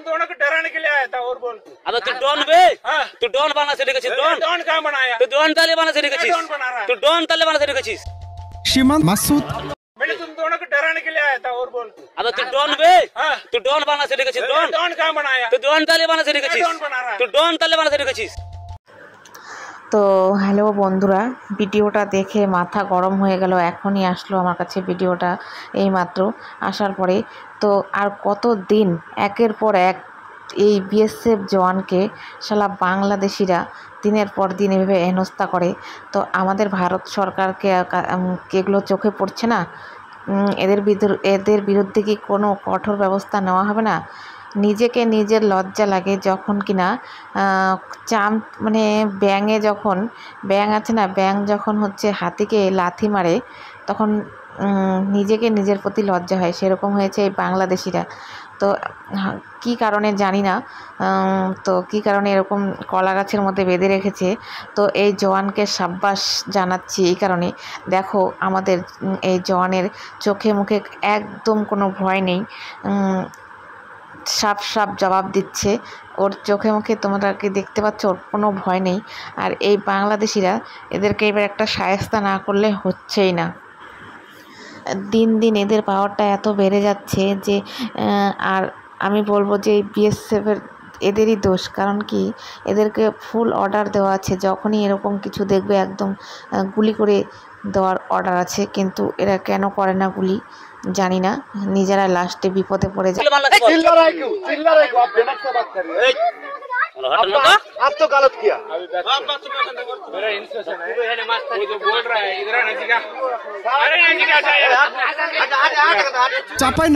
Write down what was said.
दोनों को डराने के लिए आया था और बोल तू। अब तू डॉन बे, तू डॉन बना से लिखा डॉन। डॉन कहाँ बनाया? तू डॉन ताले बना से लिखा डॉन बना रहा है। तू डॉन ताले बना से लिखा श्रीमान मासूद मैंने तुम दोनों को डराने के लिए आया था और बोल तू। अब तू डॉन बे, तू डॉन बना से लिखा डॉन। डॉन कहाँ बनाया? तू डॉन ताले बना से लिखा डॉन बना रहा है। तू डॉन ताले बना से लिखा। তো হ্যালো বন্ধুরা, ভিডিওটা দেখে মাথা গরম হয়ে গেল। এখনই আসলো আমার কাছে ভিডিওটা, এইমাত্র আসার পরে। তো আর কত দিন একের পর এক এই বিএসএফ জওয়ানকে শালা বাংলাদেশিরা দিনের পর দিন এভাবে হেনস্থা করে। তো আমাদের ভারত সরকারকে এগুলো চোখে পড়ছে না? এদের বিরুদ্ধে কি কোনো কঠোর ব্যবস্থা নেওয়া হবে না? নিজেকে নিজের লজ্জা লাগে যখন কিনা মানে ব্যাঙ আছে না, ব্যাঙ যখন হচ্ছে হাতিকে লাথি মারে তখন নিজেকে নিজের প্রতি লজ্জা হয়, সেরকম হয়েছে এই বাংলাদেশিরা। তো কী কারণে জানি না, তো কী কারণে এরকম কলা গাছের মধ্যে বেঁধে রেখেছে। তো এই জওয়ানকে সাব্বাস জানাচ্ছি এই কারণে, দেখো আমাদের এই জওয়ানের চোখে মুখে একদম কোনো ভয় নেই, সাপ সাপ জবাব দিচ্ছে, ওর চোখে মুখে তোমরা কি দেখতে পাচ্ছ, ওর কোনো ভয় নেই। আর এই বাংলাদেশিরা এদেরকে এবার একটা শায়েস্তা না করলে হচ্ছেই না। দিন দিন এদের পাওয়ারটা এত বেড়ে যাচ্ছে যে আর আমি বলবো যে এই বিএসএফের এদেরই দোষ। কারণ কি, এদেরকে ফুল অর্ডার দেওয়া আছে, যখনই এরকম কিছু দেখবে একদম গুলি করে দেওয়ার অর্ডার আছে, কিন্তু এরা কেন করে না গুলি জানি না, নিজেরা লাস্টে বিপদে পড়ে যায়। आप तो गलत किया। मेरा इंस्ट्रक्शन है, वो जो बोल रहा है इधर नजीक आ, अरे नजीक आ जा यार। চাপাই